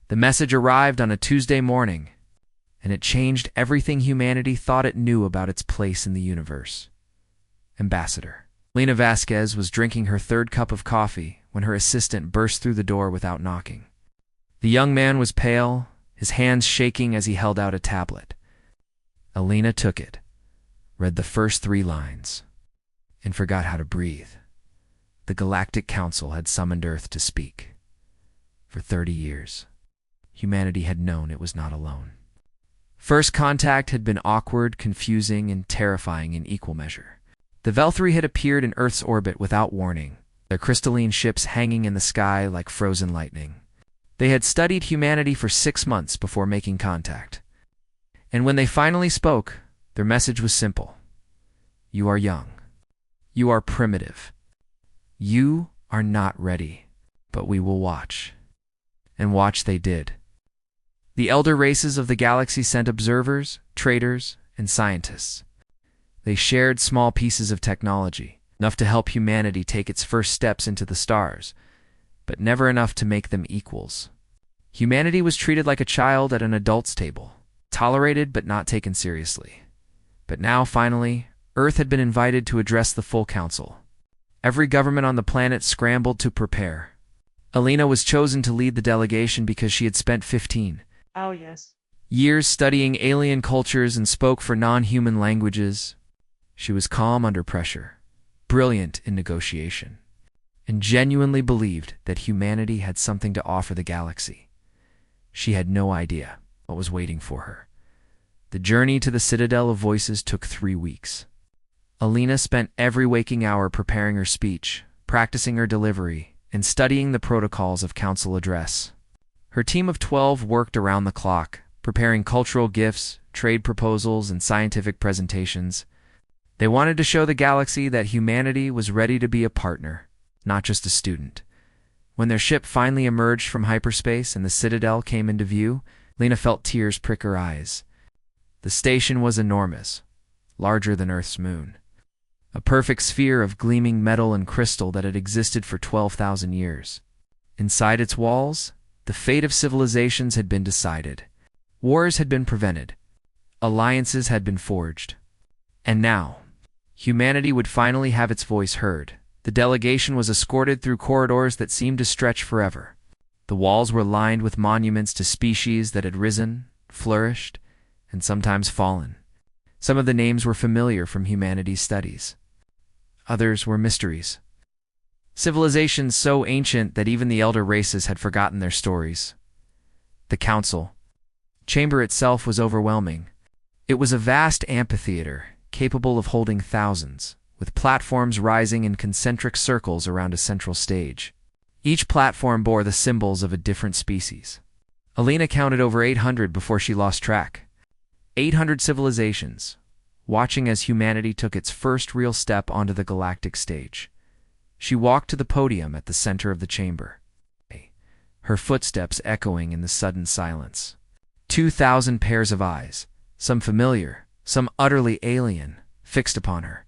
The message arrived on a Tuesday morning, and it changed everything humanity thought it knew about its place in the universe. Ambassador. Lena Vasquez was drinking her third cup of coffee when her assistant burst through the door without knocking. The young man was pale, his hands shaking as he held out a tablet. Alina took it, read the first 3 lines, and forgot how to breathe. The Galactic Council had summoned Earth to speak. For 30 years, humanity had known it was not alone. First contact had been awkward, confusing, and terrifying in equal measure. The Velthri had appeared in Earth's orbit without warning, their crystalline ships hanging in the sky like frozen lightning. They had studied humanity for 6 months before making contact. And when they finally spoke, their message was simple. You are young. You are primitive. You are not ready, but we will watch. And watch they did. The elder races of the galaxy sent observers, traders, and scientists. They shared small pieces of technology, enough to help humanity take its first steps into the stars, but never enough to make them equals. Humanity was treated like a child at an adult's table, tolerated but not taken seriously. But now, finally, Earth had been invited to address the full council. Every government on the planet scrambled to prepare. Alina was chosen to lead the delegation because she had spent 15 years studying alien cultures and spoke for non-human languages. She was calm under pressure, brilliant in negotiation, and genuinely believed that humanity had something to offer the galaxy. She had no idea what was waiting for her. The journey to the Citadel of Voices took 3 weeks. Alina spent every waking hour preparing her speech, practicing her delivery, and studying the protocols of council address. Her team of 12 worked around the clock, preparing cultural gifts, trade proposals, and scientific presentations. They wanted to show the galaxy that humanity was ready to be a partner, not just a student. When their ship finally emerged from hyperspace and the Citadel came into view, Lena felt tears prick her eyes. The station was enormous, larger than Earth's moon. A perfect sphere of gleaming metal and crystal that had existed for 12,000 years. Inside its walls, the fate of civilizations had been decided. Wars had been prevented. Alliances had been forged. And now, humanity would finally have its voice heard. The delegation was escorted through corridors that seemed to stretch forever. The walls were lined with monuments to species that had risen, flourished, and sometimes fallen. Some of the names were familiar from humanity's studies. Others were mysteries. Civilizations so ancient that even the elder races had forgotten their stories. The council chamber itself was overwhelming. It was a vast amphitheater, capable of holding thousands, with platforms rising in concentric circles around a central stage. Each platform bore the symbols of a different species. Alina counted over 800 before she lost track. 800 civilizations, watching as humanity took its first real step onto the galactic stage. She walked to the podium at the center of the chamber, her footsteps echoing in the sudden silence. 2,000 pairs of eyes, some familiar, some utterly alien, fixed upon her.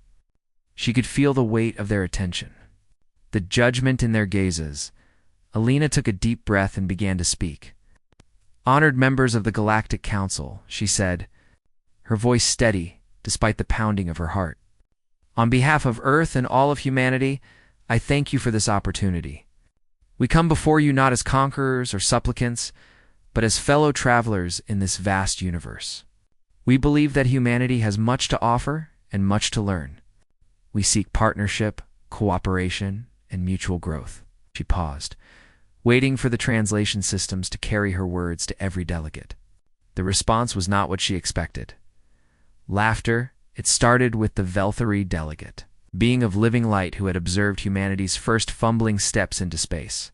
She could feel the weight of their attention, the judgment in their gazes. Alina took a deep breath and began to speak. "Honored members of the Galactic Council," she said, her voice steady despite the pounding of her heart. "On behalf of Earth and all of humanity, I thank you for this opportunity. We come before you not as conquerors or supplicants, but as fellow travelers in this vast universe. We believe that humanity has much to offer and much to learn. We seek partnership, cooperation, and mutual growth." She paused, waiting for the translation systems to carry her words to every delegate. The response was not what she expected. Laughter. It started with the Velthri delegate, being of living light who had observed humanity's first fumbling steps into space.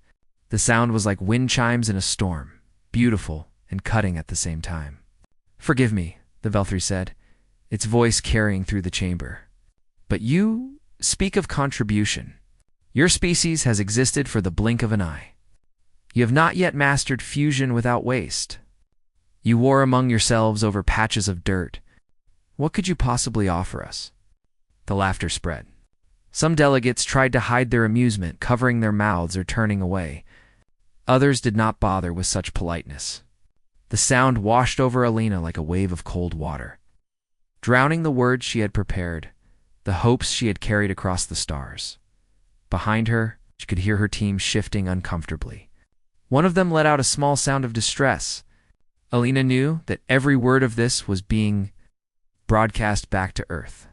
The sound was like wind chimes in a storm, beautiful and cutting at the same time. "Forgive me," the Velthri said, its voice carrying through the chamber. "But you speak of contribution. Your species has existed for the blink of an eye. You have not yet mastered fusion without waste. You war among yourselves over patches of dirt. What could you possibly offer us?" The laughter spread. Some delegates tried to hide their amusement, covering their mouths or turning away. Others did not bother with such politeness. The sound washed over Alina like a wave of cold water, drowning the words she had prepared, the hopes she had carried across the stars. Behind her, she could hear her team shifting uncomfortably. One of them let out a small sound of distress. Alina knew that every word of this was being broadcast back to Earth.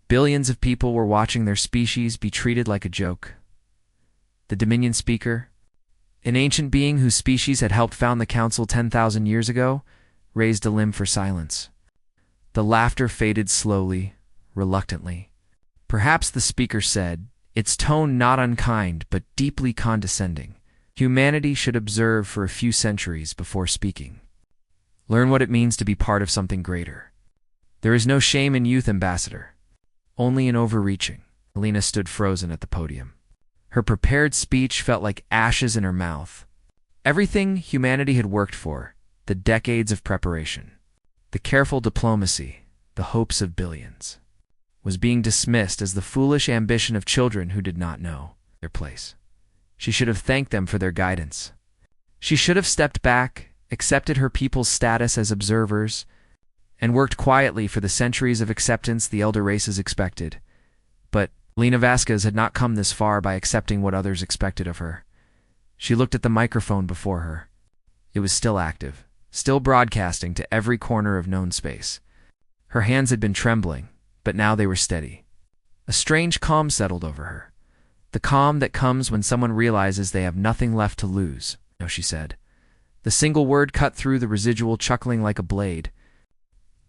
Billions of people were watching their species be treated like a joke. The Dominion speaker, an ancient being whose species had helped found the Council 10,000 years ago, raised a limb for silence. The laughter faded slowly, reluctantly. Perhaps the speaker said, its tone not unkind but deeply condescending, humanity should observe for a few centuries before speaking. Learn what it means to be part of something greater. There is no shame in youth, Ambassador, only in overreaching. Alina stood frozen at the podium. Her prepared speech felt like ashes in her mouth. Everything humanity had worked for, the decades of preparation, the careful diplomacy, the hopes of billions, was being dismissed as the foolish ambition of children who did not know their place. She should have thanked them for their guidance. She should have stepped back, accepted her people's status as observers, and worked quietly for the centuries of acceptance the elder races expected. But Alina Vasquez had not come this far by accepting what others expected of her. She looked at the microphone before her. It was still active, still broadcasting to every corner of known space. Her hands had been trembling, but now they were steady. A strange calm settled over her. The calm that comes when someone realizes they have nothing left to lose, no, she said. The single word cut through the residual chuckling like a blade.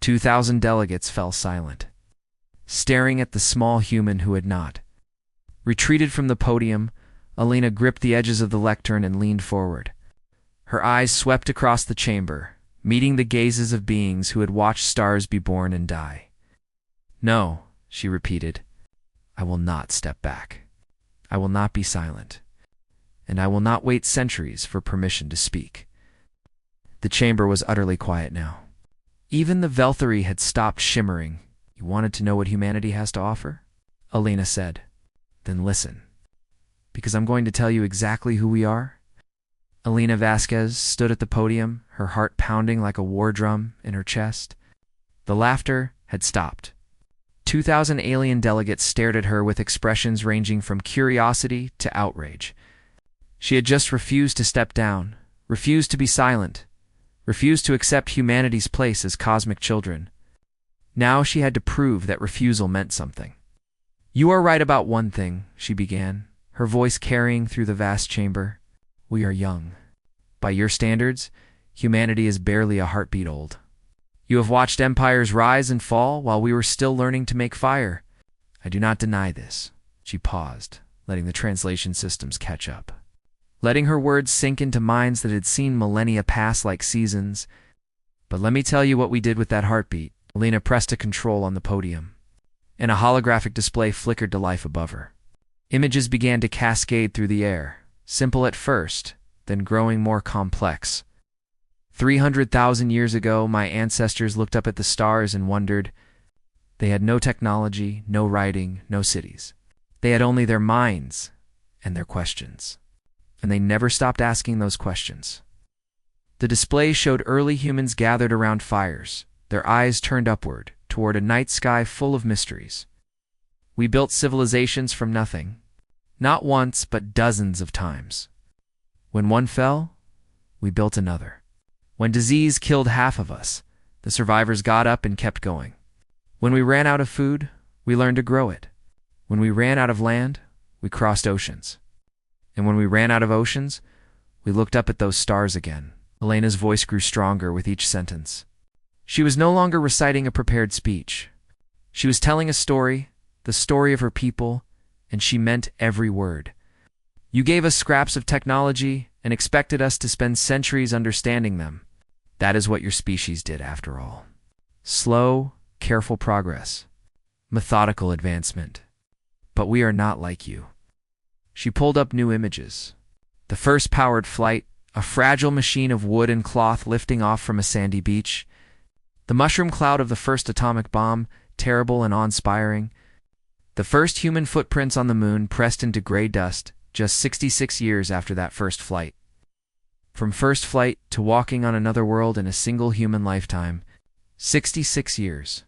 2,000 delegates fell silent, staring at the small human who had not retreated from the podium. Alina gripped the edges of the lectern and leaned forward. Her eyes swept across the chamber, meeting the gazes of beings who had watched stars be born and die. No, she repeated, I will not step back. I will not be silent. And I will not wait centuries for permission to speak. The chamber was utterly quiet now. Even the Velthary had stopped shimmering. You wanted to know what humanity has to offer? Alina said. Then listen, because I'm going to tell you exactly who we are. Alina Vasquez stood at the podium, her heart pounding like a war drum in her chest. The laughter had stopped. 2,000 alien delegates stared at her with expressions ranging from curiosity to outrage. She had just refused to step down, refused to be silent, refused to accept humanity's place as cosmic children. Now she had to prove that refusal meant something. You are right about one thing, she began, her voice carrying through the vast chamber. We are young. By your standards, humanity is barely a heartbeat old. You have watched empires rise and fall while we were still learning to make fire. I do not deny this. She paused, letting the translation systems catch up, letting her words sink into minds that had seen millennia pass like seasons. But let me tell you what we did with that heartbeat. Alina pressed a control on the podium, and a holographic display flickered to life above her. Images began to cascade through the air, simple at first, then growing more complex. 300,000 years ago, my ancestors looked up at the stars and wondered. They had no technology, no writing, no cities. They had only their minds and their questions. And they never stopped asking those questions. The display showed early humans gathered around fires, their eyes turned upward, toward a night sky full of mysteries. We built civilizations from nothing, not once, but dozens of times. When one fell, we built another. When disease killed half of us, the survivors got up and kept going. When we ran out of food, we learned to grow it. When we ran out of land, we crossed oceans. And when we ran out of oceans, we looked up at those stars again. Elena's voice grew stronger with each sentence. She was no longer reciting a prepared speech. She was telling a story, the story of her people, and she meant every word. You gave us scraps of technology and expected us to spend centuries understanding them. That is what your species did, after all. Slow, careful progress. Methodical advancement. But we are not like you. She pulled up new images. The first powered flight, a fragile machine of wood and cloth lifting off from a sandy beach. The mushroom cloud of the first atomic bomb, terrible and awe-inspiring. The first human footprints on the moon pressed into gray dust, just 66 years after that first flight. From first flight to walking on another world in a single human lifetime, 66 years.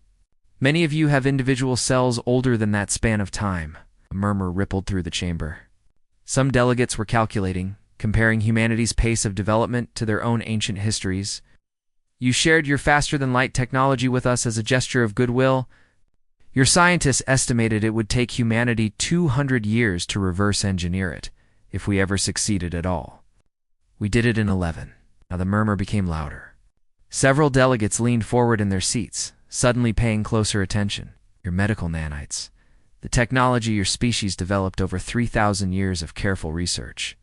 Many of you have individual cells older than that span of time. A murmur rippled through the chamber. Some delegates were calculating, comparing humanity's pace of development to their own ancient histories. You shared your faster-than-light technology with us as a gesture of goodwill. Your scientists estimated it would take humanity 200 years to reverse engineer it, if we ever succeeded at all. We did it in 11. Now the murmur became louder. Several delegates leaned forward in their seats, suddenly paying closer attention. Your medical nanites. The technology your species developed over 3,000 years of careful research.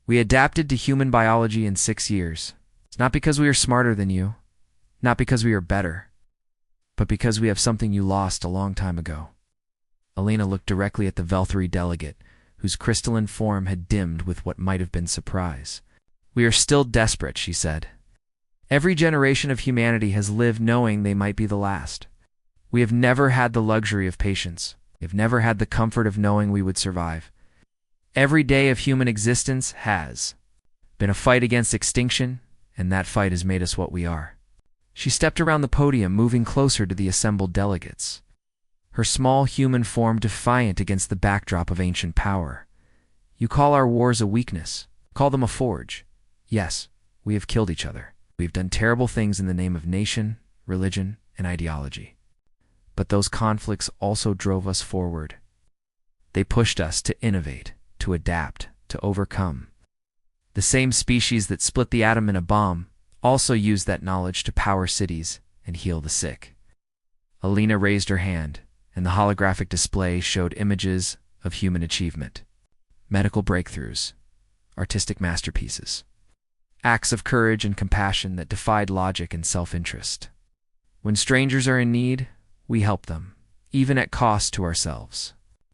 We adapted to human biology in 6 years. It's not because we are smarter than you, not because we are better, but because we have something you lost a long time ago. Alina looked directly at the Velthari delegate, whose crystalline form had dimmed with what might have been surprise. We are still desperate, she said. Every generation of humanity has lived knowing they might be the last. We have never had the luxury of patience. We have never had the comfort of knowing we would survive. Every day of human existence has been a fight against extinction, and that fight has made us what we are. She stepped around the podium, moving closer to the assembled delegates, her small human form defiant against the backdrop of ancient power. You call our wars a weakness. Call them a forge. Yes, we have killed each other. We have done terrible things in the name of nation, religion, and ideology. But those conflicts also drove us forward. They pushed us to innovate, to adapt, to overcome. The same species that split the atom in a bomb also used that knowledge to power cities and heal the sick. Alina raised her hand, and the holographic display showed images of human achievement. Medical breakthroughs, artistic masterpieces, acts of courage and compassion that defied logic and self-interest. When strangers are in need, we help them, even at cost to ourselves.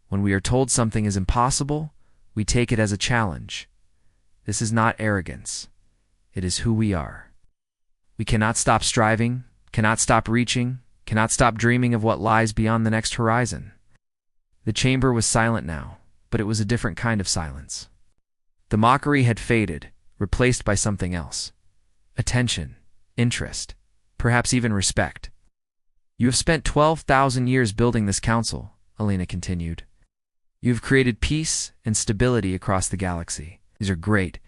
When we are told something is impossible, we take it as a challenge. This is not arrogance. It is who we are. We cannot stop striving, cannot stop reaching, cannot stop dreaming of what lies beyond the next horizon. The chamber was silent now, but it was a different kind of silence. The mockery had faded, replaced by something else. Attention, interest, perhaps even respect. You have spent 12,000 years building this council, Alina continued. You have created peace and stability across the galaxy. These are great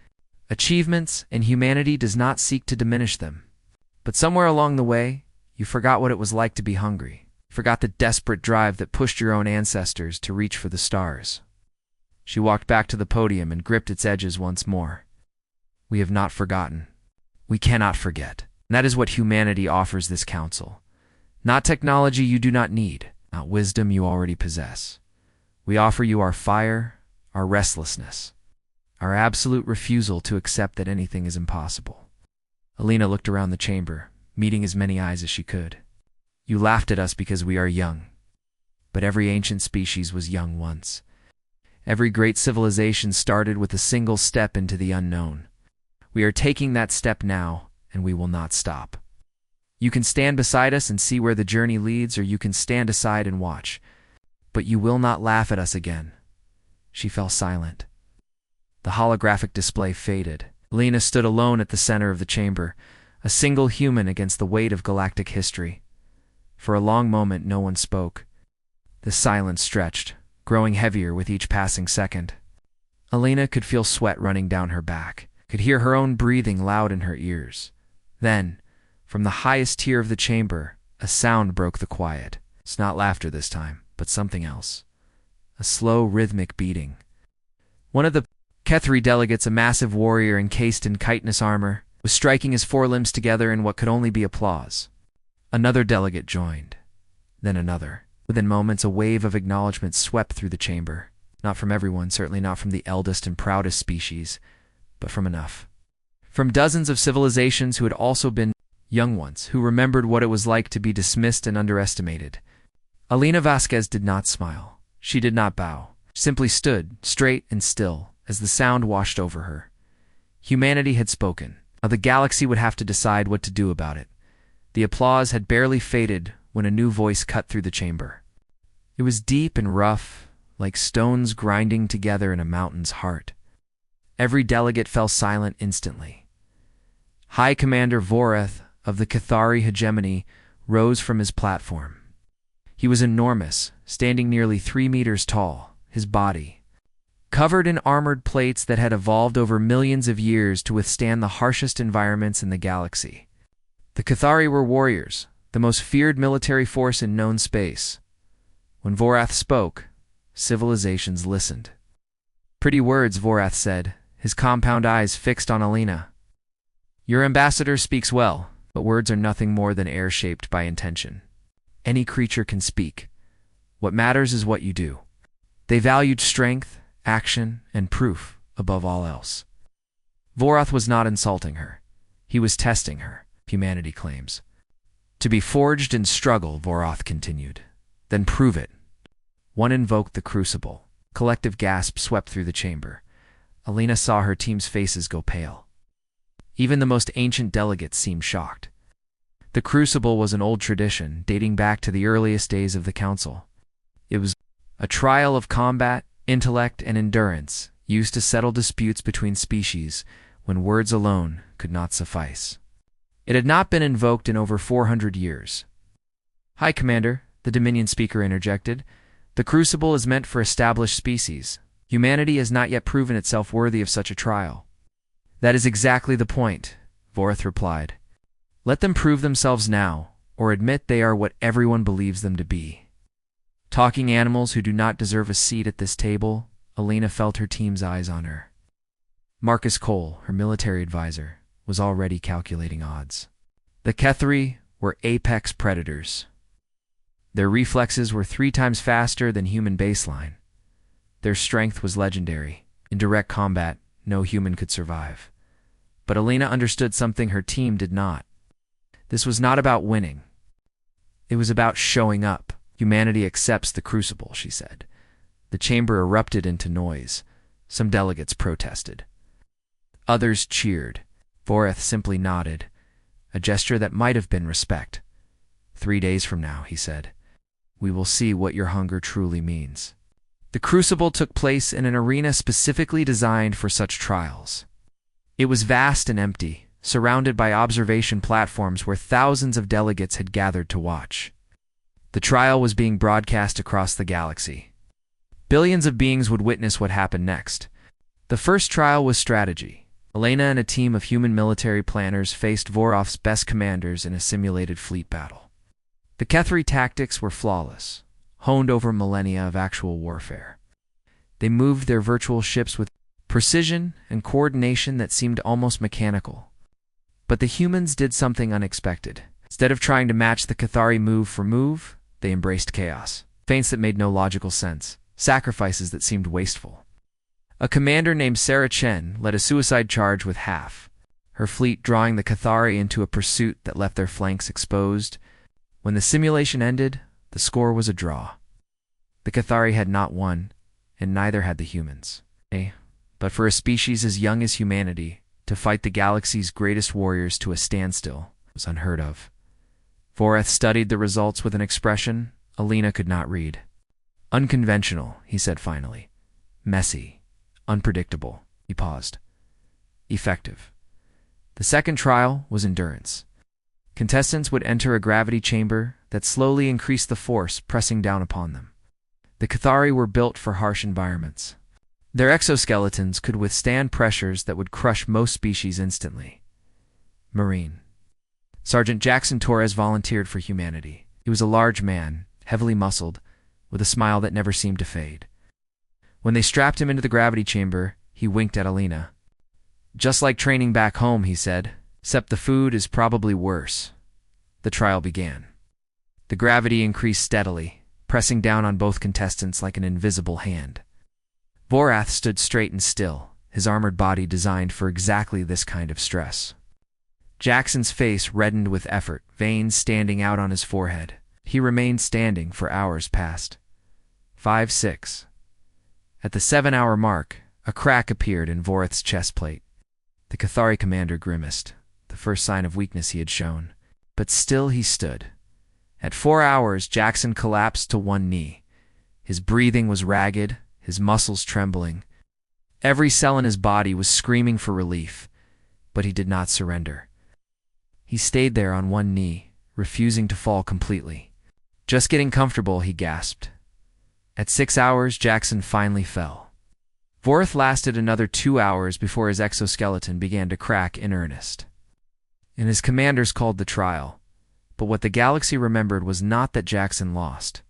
achievements, and humanity does not seek to diminish them. But somewhere along the way, you forgot what it was like to be hungry. Forgot the desperate drive that pushed your own ancestors to reach for the stars. She walked back to the podium and gripped its edges once more. We have not forgotten. We cannot forget. And that is what humanity offers this council. Not technology you do not need, not wisdom you already possess. We offer you our fire, our restlessness, our absolute refusal to accept that anything is impossible. Alina looked around the chamber, meeting as many eyes as she could. You laughed at us because we are young. But every ancient species was young once. Every great civilization started with a single step into the unknown. We are taking that step now, and we will not stop. You can stand beside us and see where the journey leads, or you can stand aside and watch. But you will not laugh at us again. She fell silent. The holographic display faded. Alina stood alone at the center of the chamber, a single human against the weight of galactic history. For a long moment, no one spoke. The silence stretched, growing heavier with each passing second. Alina could feel sweat running down her back, could hear her own breathing loud in her ears. Then, from the highest tier of the chamber, a sound broke the quiet. It's not laughter this time, but something else. A slow, rhythmic beating. One of the Kethri delegates, a massive warrior encased in chitinous armor, was striking his forelimbs together in what could only be applause. Another delegate joined. Then another. Within moments, a wave of acknowledgement swept through the chamber. Not from everyone, certainly not from the eldest and proudest species, but from enough. From dozens of civilizations who had also been young ones, who remembered what it was like to be dismissed and underestimated. Alina Vasquez did not smile. She did not bow. Simply stood, straight and still, as the sound washed over her. Humanity had spoken. Now the galaxy would have to decide what to do about it. The applause had barely faded when a new voice cut through the chamber. It was deep and rough, like stones grinding together in a mountain's heart. Every delegate fell silent instantly. High Commander Vorath of the Cathari hegemony rose from his platform. He was enormous, standing nearly 3 meters tall, his body covered in armored plates that had evolved over millions of years to withstand the harshest environments in the galaxy. The Cathari were warriors, the most feared military force in known space. When Vorath spoke, civilizations listened. "Pretty words," Vorath said, his compound eyes fixed on Alina. "Your ambassador speaks well, but words are nothing more than air shaped by intention. Any creature can speak. What matters is what you do." They valued strength, action, and proof above all else. Vorath was not insulting her. He was testing her, humanity claims. "To be forged in struggle," Vorath continued. "Then prove it." One invoked the crucible. Collective gasps swept through the chamber. Alina saw her team's faces go pale. Even the most ancient delegates seemed shocked. The crucible was an old tradition dating back to the earliest days of the Council. It was a trial of combat, intellect, and endurance, used to settle disputes between species when words alone could not suffice. It had not been invoked in over 400 years. "High Commander," the Dominion speaker interjected, "the crucible is meant for established species. Humanity has not yet proven itself worthy of such a trial." "That is exactly the point," Vorath replied. "Let them prove themselves now, or admit they are what everyone believes them to be." Talking animals who do not deserve a seat at this table, Alina felt her team's eyes on her. Marcus Cole, her military advisor, was already calculating odds. The Cathari were apex predators. Their reflexes were 3 times faster than human baseline. Their strength was legendary. In direct combat, no human could survive. But Alina understood something her team did not. This was not about winning. It was about showing up. "Humanity accepts the crucible," she said. The chamber erupted into noise. Some delegates protested. Others cheered. Vorath simply nodded, a gesture that might have been respect. 3 days from now," he said, "we will see what your hunger truly means." The crucible took place in an arena specifically designed for such trials. It was vast and empty, surrounded by observation platforms where thousands of delegates had gathered to watch. The trial was being broadcast across the galaxy. Billions of beings would witness what happened next. The first trial was strategy. Alina and a team of human military planners faced Vorath's best commanders in a simulated fleet battle. The Cathari tactics were flawless, honed over millennia of actual warfare. They moved their virtual ships with precision and coordination that seemed almost mechanical. But the humans did something unexpected. Instead of trying to match the Cathari move for move, they embraced chaos. Feints that made no logical sense. Sacrifices that seemed wasteful. A commander named Sarah Chen led a suicide charge with half, her fleet drawing the Cathari into a pursuit that left their flanks exposed. When the simulation ended, the score was a draw. The Cathari had not won, and neither had the humans. But for a species as young as humanity, to fight the galaxy's greatest warriors to a standstill was unheard of. Vorath studied the results with an expression Alina could not read. "Unconventional," he said finally. "Messy. Unpredictable." He paused. "Effective." The second trial was endurance. Contestants would enter a gravity chamber that slowly increased the force pressing down upon them. The Cathari were built for harsh environments. Their exoskeletons could withstand pressures that would crush most species instantly. Marine. Sergeant Jackson Torres volunteered for humanity. He was a large man, heavily muscled, with a smile that never seemed to fade. When they strapped him into the gravity chamber, he winked at Alina. "Just like training back home," he said, "except the food is probably worse." The trial began. The gravity increased steadily, pressing down on both contestants like an invisible hand. Vorath stood straight and still, his armored body designed for exactly this kind of stress. Jackson's face reddened with effort, veins standing out on his forehead. He remained standing for hours past. 5, 6. At the 7-hour mark, a crack appeared in Vorath's chest plate. The Cathari commander grimaced, the first sign of weakness he had shown. But still he stood. At 4 hours, Jackson collapsed to one knee. His breathing was ragged, his muscles trembling. Every cell in his body was screaming for relief, but he did not surrender. He stayed there on one knee, refusing to fall completely. "Just getting comfortable," he gasped. At 6 hours, Jackson finally fell. Vorath lasted another 2 hours before his exoskeleton began to crack in earnest. And his commanders called the trial. But what the galaxy remembered was not that Jackson lost.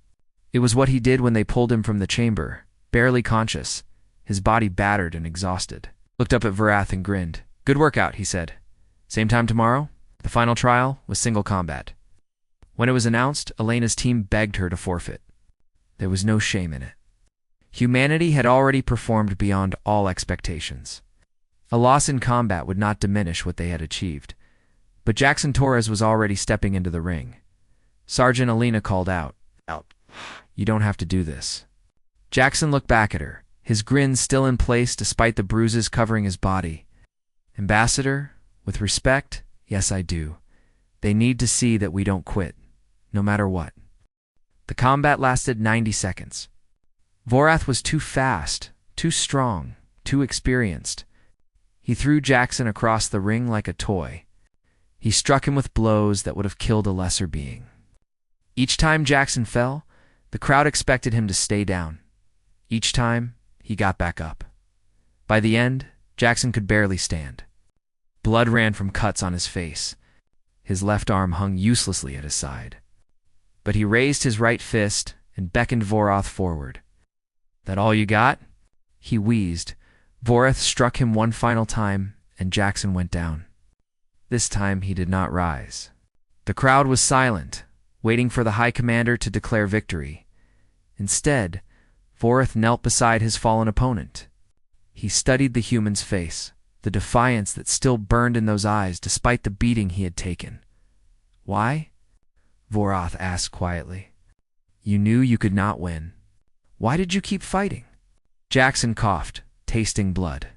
It was what he did when they pulled him from the chamber, barely conscious, his body battered and exhausted. Looked up at Vorath and grinned. "Good workout," he said. "Same time tomorrow?" The final trial was single combat. When it was announced, Elena's team begged her to forfeit. There was no shame in it. Humanity had already performed beyond all expectations. A loss in combat would not diminish what they had achieved. But Jackson Torres was already stepping into the ring. Sergeant Elena called out, "You don't have to do this." Jackson looked back at her, his grin still in place despite the bruises covering his body. "Ambassador, with respect, yes I do. They need to see that we don't quit, no matter what." The combat lasted 90 seconds. Vorath was too fast, too strong, too experienced. He threw Jackson across the ring like a toy. He struck him with blows that would have killed a lesser being. Each time Jackson fell, the crowd expected him to stay down. Each time, he got back up. By the end, Jackson could barely stand. Blood ran from cuts on his face. His left arm hung uselessly at his side. But he raised his right fist and beckoned Vorath forward. "That all you got?" He wheezed. Vorath struck him one final time, and Jackson went down. This time he did not rise. The crowd was silent, waiting for the High Commander to declare victory. Instead, Vorath knelt beside his fallen opponent. He studied the human's face, the defiance that still burned in those eyes despite the beating he had taken. "Why?" Vorath asked quietly. "You knew you could not win. Why did you keep fighting?" Jackson coughed, tasting blood.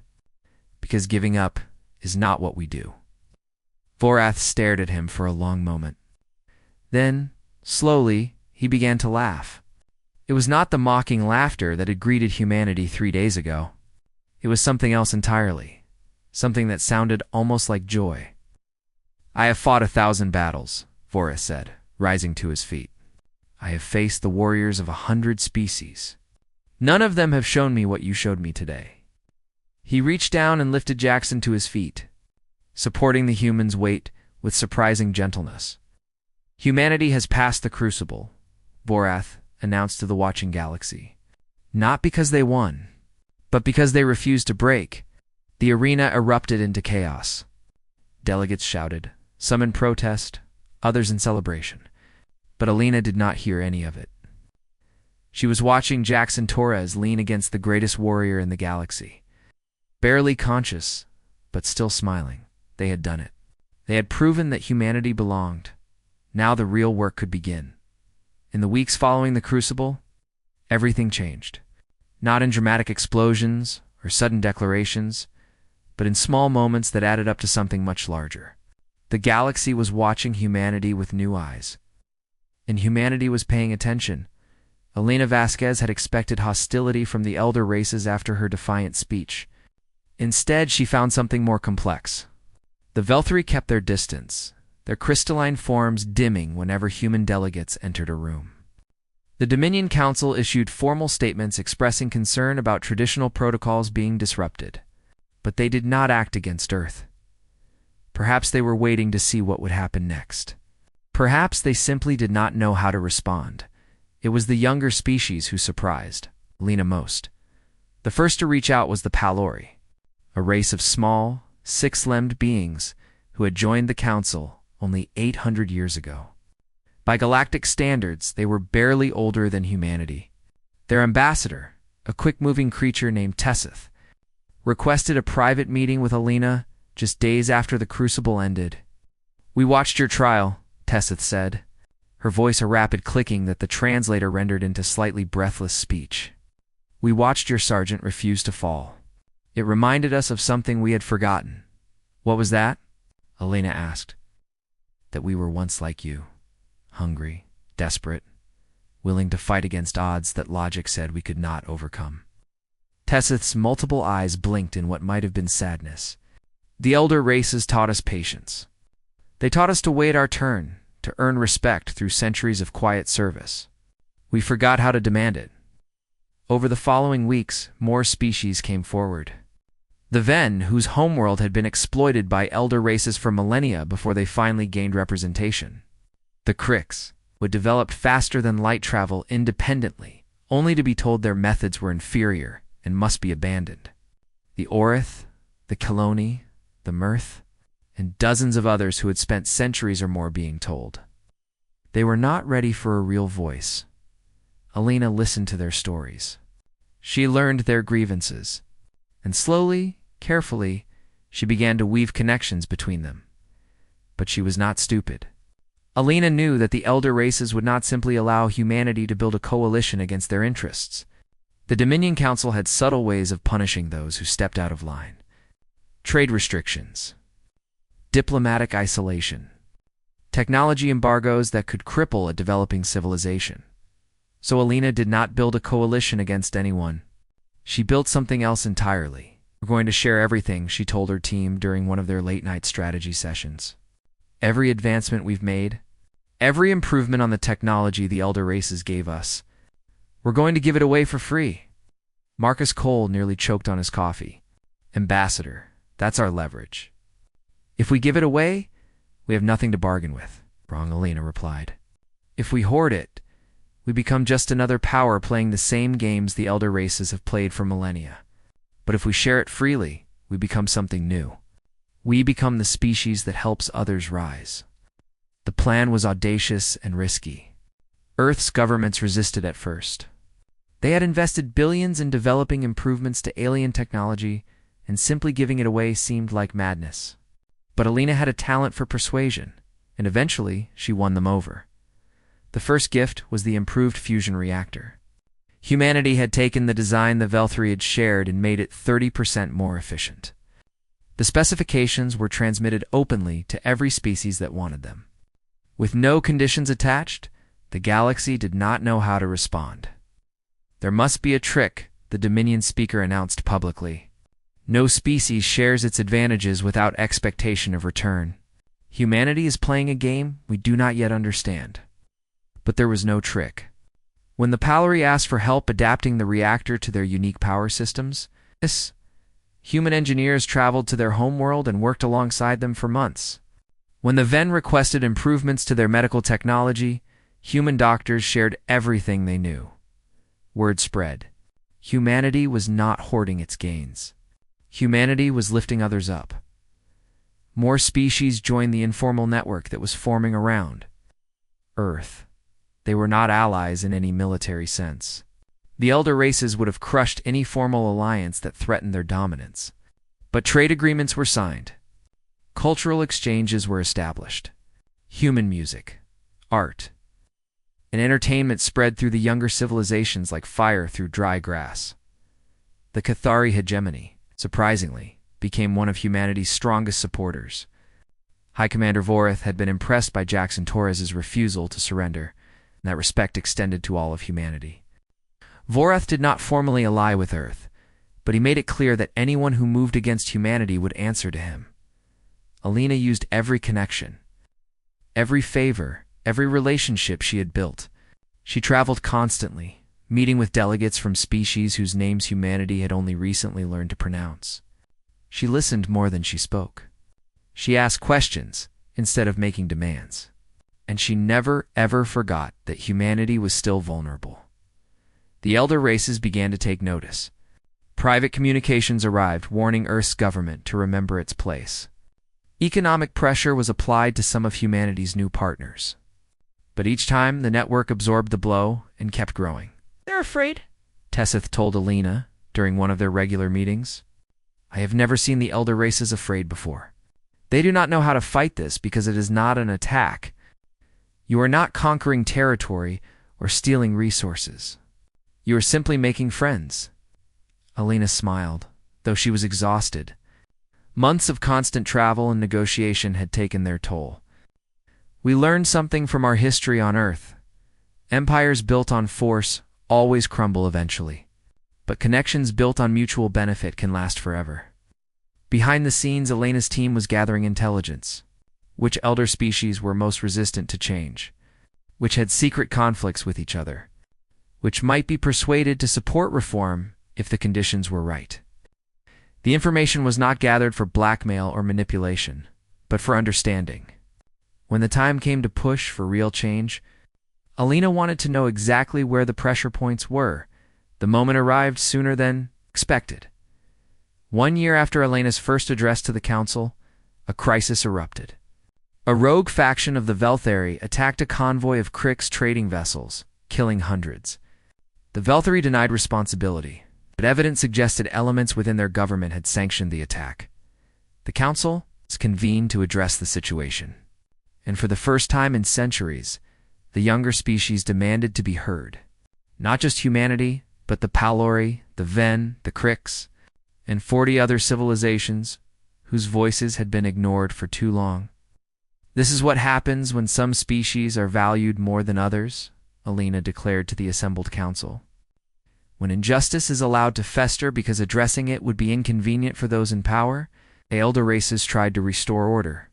"Because giving up is not what we do." Vorath stared at him for a long moment. Then, slowly, he began to laugh. It was not the mocking laughter that had greeted humanity 3 days ago. It was something else entirely, something that sounded almost like joy. "I have fought 1,000 battles," Vorath said, rising to his feet. "I have faced the warriors of 100 species. None of them have shown me what you showed me today." He reached down and lifted Jackson to his feet, supporting the human's weight with surprising gentleness. "Humanity has passed the crucible," Vorath announced to the watching galaxy. "Not because they won, but because they refused to break." The arena erupted into chaos. Delegates shouted, some in protest, others in celebration. But Elena did not hear any of it. She was watching Jackson Torres lean against the greatest warrior in the galaxy. Barely conscious, but still smiling. They had done it. They had proven that humanity belonged. Now the real work could begin. In the weeks following the Crucible, everything changed. Not in dramatic explosions or sudden declarations, but in small moments that added up to something much larger. The galaxy was watching humanity with new eyes. And humanity was paying attention. Elena Vasquez had expected hostility from the elder races after her defiant speech. Instead, she found something more complex. The Velthari kept their distance, their crystalline forms dimming whenever human delegates entered a room. The Dominion Council issued formal statements expressing concern about traditional protocols being disrupted. But they did not act against Earth. Perhaps they were waiting to see what would happen next. Perhaps they simply did not know how to respond. It was the younger species who surprised Lena most. The first to reach out was the Palori, a race of small, six-limbed beings who had joined the Council only 800 years ago. By galactic standards, they were barely older than humanity. Their ambassador, a quick-moving creature named Tessith, requested a private meeting with Elena just days after the Crucible ended. "We watched your trial," Tessith said, her voice a rapid clicking that the translator rendered into slightly breathless speech. "We watched your sergeant refuse to fall. It reminded us of something we had forgotten." "What was that?" Elena asked. "That we were once like you, hungry, desperate, willing to fight against odds that logic said we could not overcome." Tessith's multiple eyes blinked in what might have been sadness. The elder races taught us patience. They taught us to wait our turn, to earn respect through centuries of quiet service. We forgot how to demand it. Over the following weeks, more species came forward. The Ven, whose homeworld had been exploited by elder races for millennia before they finally gained representation. The Crix would develop faster than light travel independently, only to be told their methods were inferior and must be abandoned. The Orith, the Keloni, the Mirth, and dozens of others who had spent centuries or more being told. They were not ready for a real voice. Alina listened to their stories. She learned their grievances, and slowly, carefully, she began to weave connections between them. But she was not stupid. Alina knew that the elder races would not simply allow humanity to build a coalition against their interests. The Dominion Council had subtle ways of punishing those who stepped out of line. Trade restrictions, diplomatic isolation, technology embargoes that could cripple a developing civilization. So Alina did not build a coalition against anyone. She built something else entirely. "We're going to share everything," she told her team during one of their late-night strategy sessions. "Every advancement we've made, every improvement on the technology the elder races gave us, we're going to give it away for free." Marcus Cole nearly choked on his coffee. "Ambassador, that's our leverage. If we give it away, we have nothing to bargain with." "Wrong," Alina replied. "If we hoard it, we become just another power playing the same games the elder races have played for millennia. But if we share it freely, we become something new. We become the species that helps others rise." The plan was audacious and risky. Earth's governments resisted at first. They had invested billions in developing improvements to alien technology, and simply giving it away seemed like madness. But Alina had a talent for persuasion, and eventually she won them over. The first gift was the improved fusion reactor. Humanity had taken the design the Velthri had shared and made it 30% more efficient. The specifications were transmitted openly to every species that wanted them. With no conditions attached, the galaxy did not know how to respond. "There must be a trick," the Dominion speaker announced publicly. "No species shares its advantages without expectation of return. Humanity is playing a game we do not yet understand." But there was no trick. When the Palari asked for help adapting the reactor to their unique power systems, human engineers traveled to their homeworld and worked alongside them for months. When the Ven requested improvements to their medical technology, human doctors shared everything they knew. Word spread. Humanity was not hoarding its gains. Humanity was lifting others up. More species joined the informal network that was forming around Earth. They were not allies in any military sense. The elder races would have crushed any formal alliance that threatened their dominance. But trade agreements were signed. Cultural exchanges were established. Human music, art, and entertainment spread through the younger civilizations like fire through dry grass. The Cathari hegemony, surprisingly, became one of humanity's strongest supporters. High Commander Vorith had been impressed by Jackson Torres's refusal to surrender, and that respect extended to all of humanity. Vorith did not formally ally with Earth, but he made it clear that anyone who moved against humanity would answer to him. Alina used every connection, every favor, every relationship she had built. She traveled constantly, meeting with delegates from species whose names humanity had only recently learned to pronounce. She listened more than she spoke. She asked questions instead of making demands. And she never, ever forgot that humanity was still vulnerable. The elder races began to take notice. Private communications arrived warning Earth's government to remember its place. Economic pressure was applied to some of humanity's new partners. But each time, the network absorbed the blow and kept growing. "They're afraid," Tessith told Alina during one of their regular meetings. "I have never seen the elder races afraid before. They do not know how to fight this because it is not an attack. You are not conquering territory or stealing resources. You are simply making friends." Alina smiled, though she was exhausted. Months of constant travel and negotiation had taken their toll. "We learned something from our history on Earth. Empires built on force always crumble eventually. but connections built on mutual benefit can last forever. Behind the scenes, Elena's team was gathering intelligence. Which elder species were most resistant to change? Which had secret conflicts with each other? Which might be persuaded to support reform if the conditions were right? The information was not gathered for blackmail or manipulation, but for understanding. When the time came to push for real change, Elena wanted to know exactly where the pressure points were. The moment arrived sooner than expected. 1 year after Elena's first address to the council, a crisis erupted. A rogue faction of the Velthari attacked a convoy of Krix trading vessels, killing hundreds. The Velthari denied responsibility, but evidence suggested elements within their government had sanctioned the attack. The council was convened to address the situation. And for the first time in centuries, the younger species demanded to be heard. Not just humanity, but the Palori, the Ven, the Krix, and 40 other civilizations whose voices had been ignored for too long. This is what happens when some species are valued more than others, Elena declared to the assembled council. When injustice is allowed to fester because addressing it would be inconvenient for those in power, the elder races tried to restore order.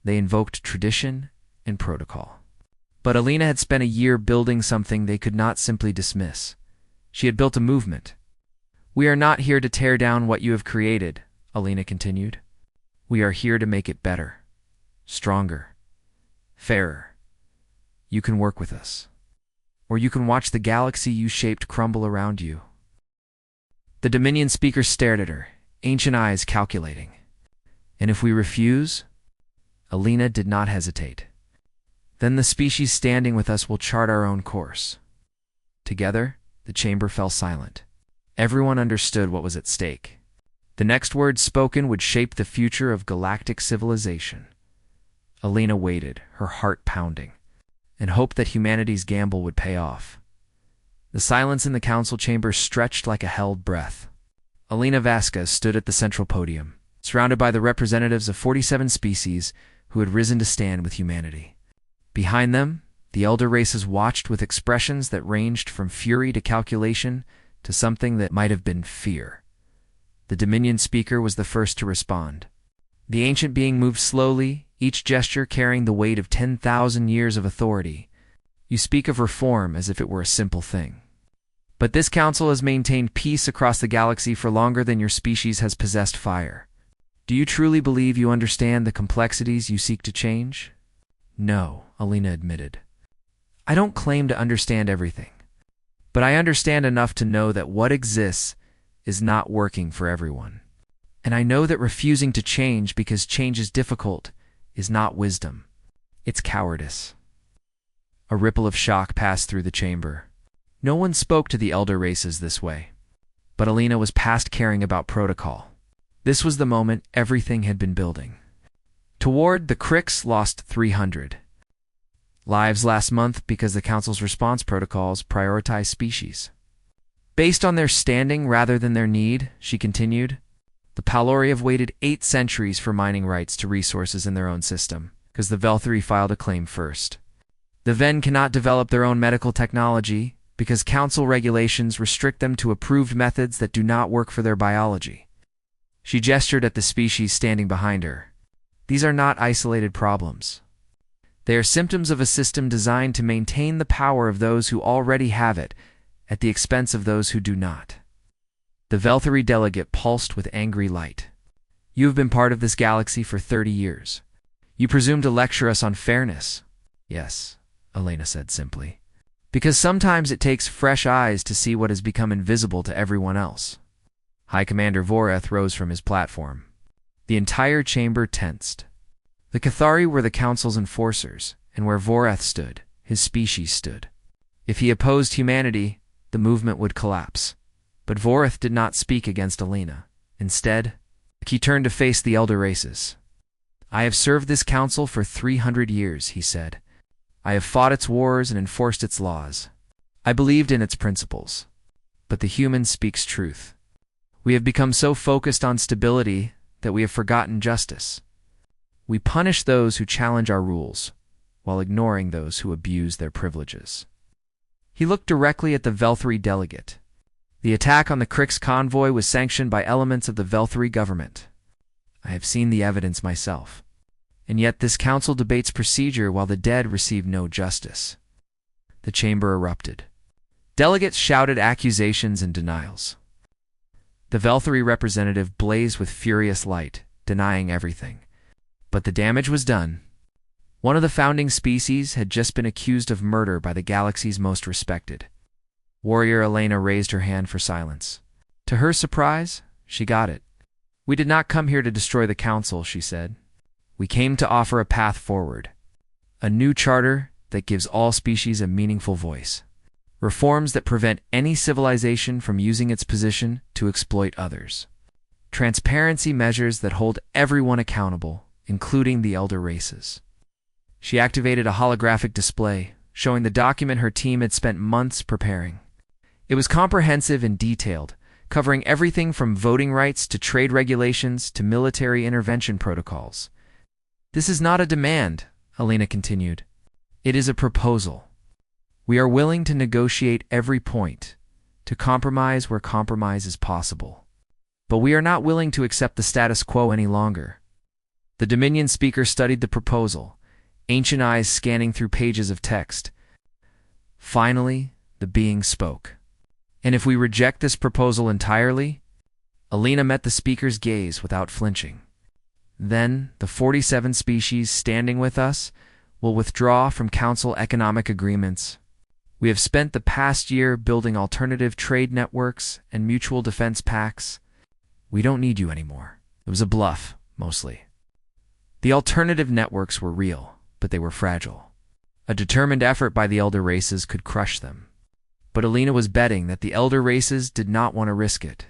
They invoked tradition and protocol. But Elena had spent a year building something they could not simply dismiss. She had built a movement. "We are not here to tear down what you have created," Elena continued. "We are here to make it better, stronger, fairer. You can work with us. Or you can watch the galaxy you shaped crumble around you." The Dominion speaker stared at her, ancient eyes calculating. "And if we refuse?" Elena did not hesitate. "Then the species standing with us will chart our own course." Together, the chamber fell silent. Everyone understood what was at stake. The next words spoken would shape the future of galactic civilization. Elena waited, her heart pounding, and hoped that humanity's gamble would pay off. The silence in the council chamber stretched like a held breath. Elena Vasquez stood at the central podium, surrounded by the representatives of 47 species who had risen to stand with humanity. Behind them, the elder races watched with expressions that ranged from fury to calculation to something that might have been fear. The Dominion speaker was the first to respond. The ancient being moved slowly, each gesture carrying the weight of 10,000 years of authority. "You speak of reform as if it were a simple thing. But this council has maintained peace across the galaxy for longer than your species has possessed fire. Do you truly believe you understand the complexities you seek to change?" "No," Elena admitted. "I don't claim to understand everything. But I understand enough to know that what exists is not working for everyone. And I know that refusing to change because change is difficult is not wisdom. It's cowardice." A ripple of shock passed through the chamber. No one spoke to the elder races this way. But Elena was past caring about protocol. This was the moment everything had been building. Toward, the Krix lost 300 lives last month because the Council's response protocols prioritize species. Based on their standing rather than their need, she continued, the Palori have waited 8 centuries for mining rights to resources in their own system, because the Velthari filed a claim first. The Ven cannot develop their own medical technology because Council regulations restrict them to approved methods that do not work for their biology. She gestured at the species standing behind her. These are not isolated problems. They are symptoms of a system designed to maintain the power of those who already have it at the expense of those who do not. The Velthari delegate pulsed with angry light. "You have been part of this galaxy for 30 years. You presume to lecture us on fairness." "Yes," Elena said simply. "Because sometimes it takes fresh eyes to see what has become invisible to everyone else." High Commander Voreth rose from his platform. The entire chamber tensed. The Cathari were the Council's enforcers, and where Voreth stood, his species stood. If he opposed humanity, the movement would collapse. But Voreth did not speak against Elena. Instead, he turned to face the elder races. "I have served this council for 300 years, he said. "I have fought its wars and enforced its laws. I believed in its principles. But the human speaks truth. We have become so focused on stability that we have forgotten justice. We punish those who challenge our rules, while ignoring those who abuse their privileges." He looked directly at the Velthari delegate. The attack on the Krix convoy was sanctioned by elements of the Velthari government. I have seen the evidence myself. And yet this council debates procedure while the dead receive no justice. The chamber erupted. Delegates shouted accusations and denials. The Velthari representative blazed with furious light, denying everything. But the damage was done. One of the founding species had just been accused of murder by the galaxy's most respected. Warrior Elena raised her hand for silence. To her surprise, she got it. We did not come here to destroy the council, she said. We came to offer a path forward. A new charter that gives all species a meaningful voice. Reforms that prevent any civilization from using its position to exploit others. Transparency measures that hold everyone accountable, including the elder races. She activated a holographic display, showing the document her team had spent months preparing. It was comprehensive and detailed, covering everything from voting rights to trade regulations to military intervention protocols. This is not a demand, Elena continued. It is a proposal. We are willing to negotiate every point, to compromise where compromise is possible. But we are not willing to accept the status quo any longer. The Dominion speaker studied the proposal, ancient eyes scanning through pages of text. Finally, the being spoke. And if we reject this proposal entirely? Elena met the speaker's gaze without flinching. Then, the 47 species standing with us will withdraw from Council economic agreements. We have spent the past year building alternative trade networks and mutual defense pacts. We don't need you anymore. It was a bluff, mostly. The alternative networks were real, but they were fragile. A determined effort by the elder races could crush them. But Elena was betting that the elder races did not want to risk it.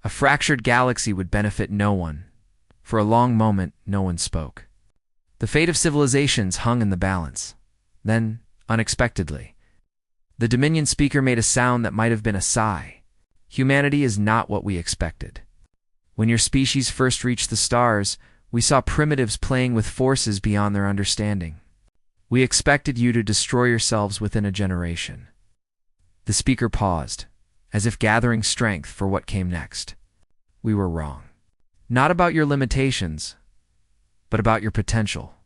A fractured galaxy would benefit no one. For a long moment, no one spoke. The fate of civilizations hung in the balance. Then, unexpectedly, the Dominion speaker made a sound that might have been a sigh. Humanity is not what we expected. When your species first reached the stars, we saw primitives playing with forces beyond their understanding. We expected you to destroy yourselves within a generation. The speaker paused, as if gathering strength for what came next. We were wrong. Not about your limitations, but about your potential.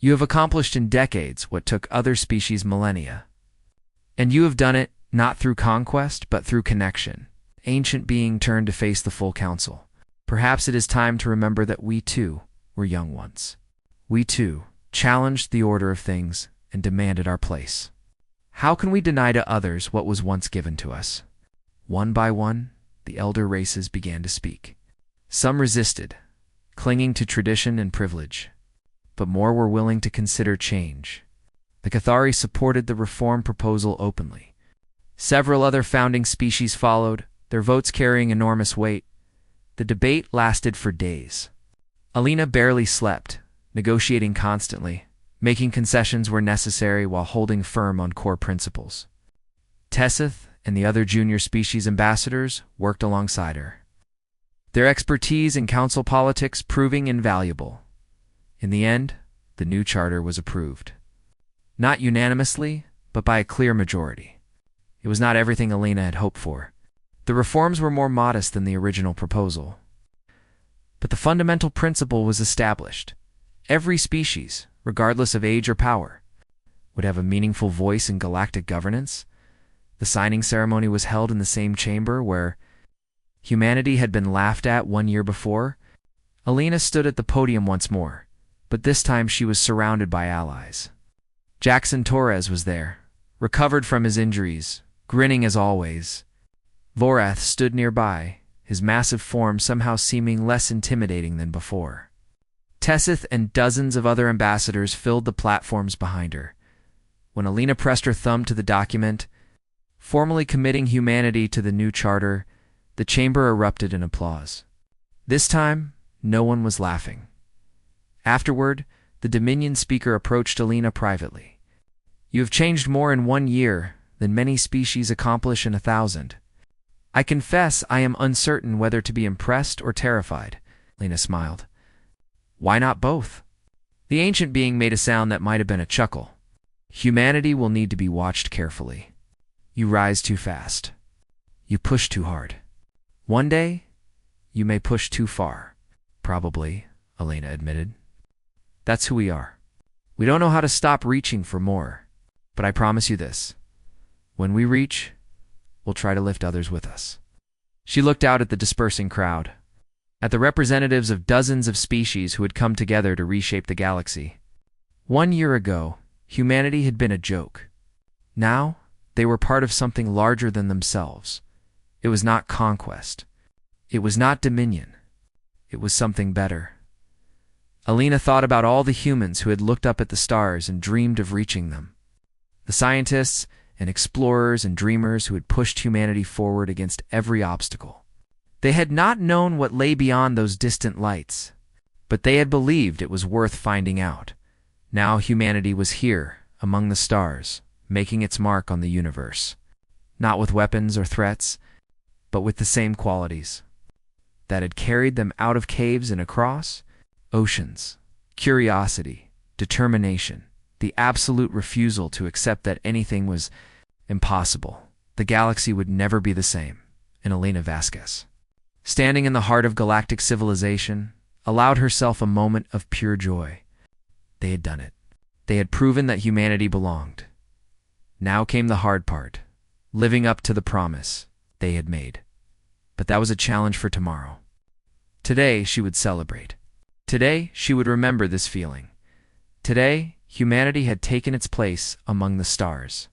You have accomplished in decades what took other species millennia. And you have done it not through conquest, but through connection. Ancient being turned to face the full council. Perhaps it is time to remember that we too were young once. We too challenged the order of things and demanded our place. How can we deny to others what was once given to us? One by one, the elder races began to speak. Some resisted, clinging to tradition and privilege, but more were willing to consider change. The Cathari supported the reform proposal openly. Several other founding species followed, their votes carrying enormous weight. The debate lasted for days. Elena barely slept, negotiating constantly, making concessions where necessary while holding firm on core principles. Tessith and the other junior species ambassadors worked alongside her, their expertise in council politics proving invaluable. In the end, the new charter was approved. Not unanimously, but by a clear majority. It was not everything Elena had hoped for. The reforms were more modest than the original proposal. But the fundamental principle was established. Every species, regardless of age or power, would have a meaningful voice in galactic governance. The signing ceremony was held in the same chamber where humanity had been laughed at 1 year before. Elena stood at the podium once more, but this time she was surrounded by allies. Jackson Torres was there, recovered from his injuries, grinning as always. Vorath stood nearby, his massive form somehow seeming less intimidating than before. Tessith and dozens of other ambassadors filled the platforms behind her. When Elena pressed her thumb to the document, formally committing humanity to the new charter, the chamber erupted in applause. This time, no one was laughing. Afterward, the Dominion speaker approached Elena privately. You have changed more in 1 year than many species accomplish in 1,000. I confess I am uncertain whether to be impressed or terrified, Elena smiled. Why not both? The ancient being made a sound that might have been a chuckle. Humanity will need to be watched carefully. You rise too fast. You push too hard. One day, you may push too far. Probably, Elena admitted. That's who we are. We don't know how to stop reaching for more. But I promise you this. When we reach, we'll try to lift others with us. She looked out at the dispersing crowd, at the representatives of dozens of species who had come together to reshape the galaxy. 1 year ago, humanity had been a joke. Now, they were part of something larger than themselves. It was not conquest. It was not dominion. It was something better. Alina thought about all the humans who had looked up at the stars and dreamed of reaching them. The scientists and explorers and dreamers who had pushed humanity forward against every obstacle. They had not known what lay beyond those distant lights, but they had believed it was worth finding out. Now humanity was here, among the stars, making its mark on the universe. Not with weapons or threats, but with the same qualities that had carried them out of caves and across oceans: curiosity, determination, the absolute refusal to accept that anything was impossible. The galaxy would never be the same. And Elena Vasquez, standing in the heart of galactic civilization, allowed herself a moment of pure joy. They had done it. They had proven that humanity belonged. Now came the hard part, living up to the promise they had made. But that was a challenge for tomorrow. Today she would celebrate. Today she would remember this feeling. Today humanity had taken its place among the stars.